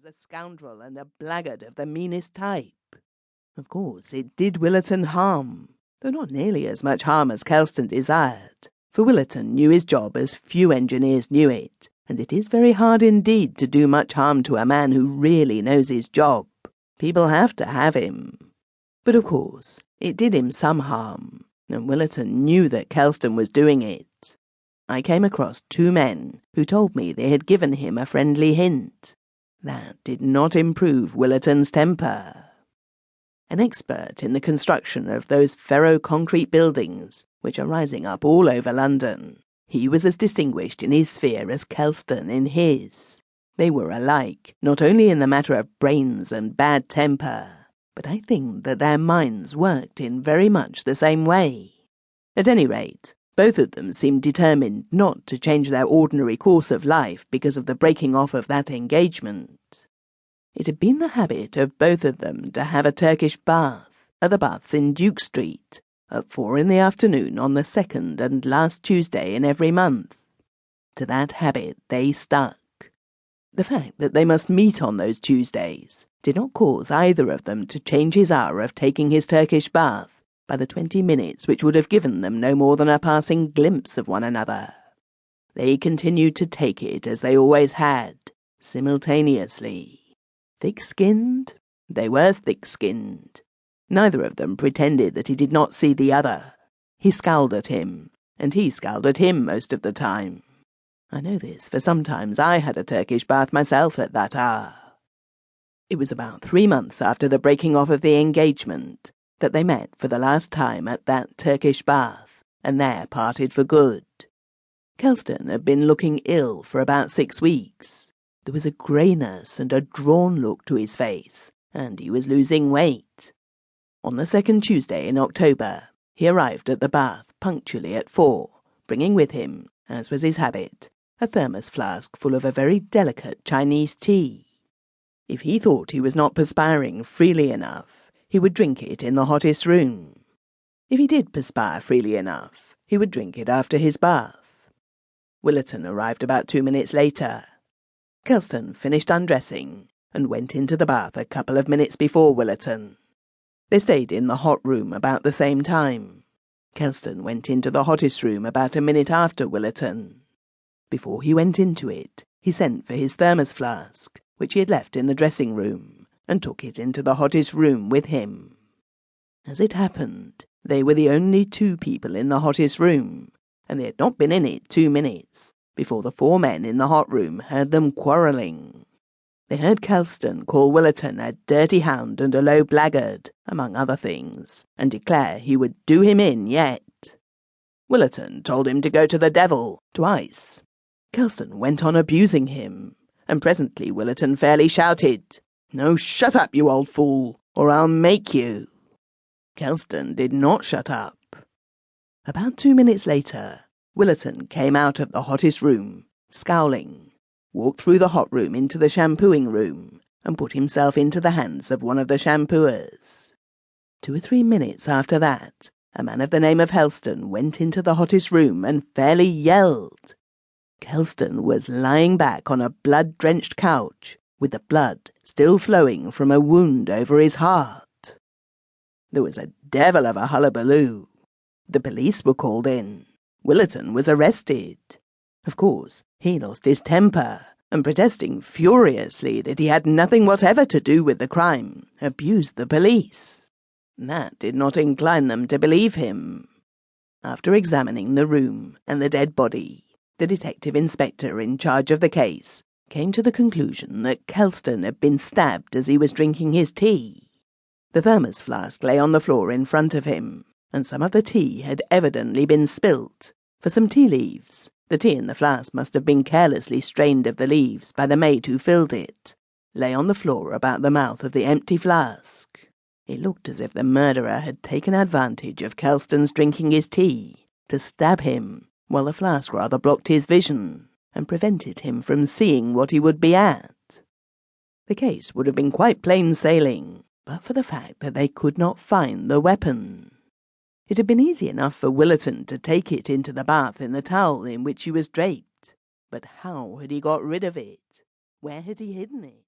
was a scoundrel and a blackguard of the meanest type. Of course, it did Willerton harm, though not nearly as much harm as Kelston desired, for Willerton knew his job as few engineers knew it, and it is very hard indeed to do much harm to a man who really knows his job. People have to have him. But of course, it did him some harm, and Willerton knew that Kelston was doing it. I came across 2 men who told me they had given him a friendly hint. That did not improve Willerton's temper. An expert in the construction of those ferro-concrete buildings which are rising up all over London, he was as distinguished in his sphere as Kelston in his. They were alike, not only in the matter of brains and bad temper, but I think that their minds worked in very much the same way. At any rate, both of them seemed determined not to change their ordinary course of life because of the breaking off of that engagement. It had been the habit of both of them to have a Turkish bath at the baths in Duke Street at 4 in the afternoon on the 2nd and last Tuesday in every month. To that habit they stuck. The fact that they must meet on those Tuesdays did not cause either of them to change his hour of taking his Turkish bath by the 20 minutes which would have given them no more than a passing glimpse of one another. They continued to take it as they always had, simultaneously. Thick-skinned? They were thick-skinned. Neither of them pretended that he did not see the other. He scowled at him, and he scowled at him most of the time. I know this, for sometimes I had a Turkish bath myself at that hour. It was about 3 months after the breaking off of the engagement that they met for the last time at that Turkish bath, and there parted for good. Kelston had been looking ill for about 6 weeks. There was a greyness and a drawn look to his face, and he was losing weight. On the 2nd Tuesday in October, he arrived at the bath punctually at 4, bringing with him, as was his habit, a thermos flask full of a very delicate Chinese tea. If he thought he was not perspiring freely enough, he would drink it in the hottest room. If he did perspire freely enough, he would drink it after his bath. Willerton arrived about 2 minutes later. Kelston finished undressing and went into the bath a couple of minutes before Willerton. They stayed in the hot room about the same time. Kelston went into the hottest room about a minute after Willerton. Before he went into it, he sent for his thermos flask, which he had left in the dressing room, and took it into the hottest room with him. As it happened, they were the only 2 people in the hottest room, and they had not been in it 2 minutes before the 4 men in the hot room heard them quarrelling. They heard Kelston call Willerton a dirty hound and a low blackguard, among other things, and declare he would do him in yet. Willerton told him to go to the devil, twice. Kelston went on abusing him, and presently Willerton fairly shouted, "No, shut up, you old fool, or I'll make you." Kelston did not shut up. About 2 minutes later, Willerton came out of the hottest room, scowling, walked through the hot room into the shampooing room, and put himself into the hands of one of the shampooers. 2 or 3 minutes after that, a man of the name of Helston went into the hottest room and fairly yelled. Kelston was lying back on a blood-drenched couch, with the blood still flowing from a wound over his heart. There was a devil of a hullabaloo. The police were called in. Willerton was arrested. Of course, he lost his temper, and protesting furiously that he had nothing whatever to do with the crime, abused the police. That did not incline them to believe him. After examining the room and the dead body, the detective inspector in charge of the case came to the conclusion that Kelston had been stabbed as he was drinking his tea. The thermos flask lay on the floor in front of him, and some of the tea had evidently been spilt, for some tea leaves, the tea in the flask must have been carelessly strained of the leaves by the maid who filled it, lay on the floor about the mouth of the empty flask. It looked as if the murderer had taken advantage of Kelston's drinking his tea to stab him, while the flask rather blocked his vision and prevented him from seeing what he would be at. The case would have been quite plain sailing, but for the fact that they could not find the weapon. It had been easy enough for Willerton to take it into the bath in the towel in which he was draped, but how had he got rid of it? Where had he hidden it?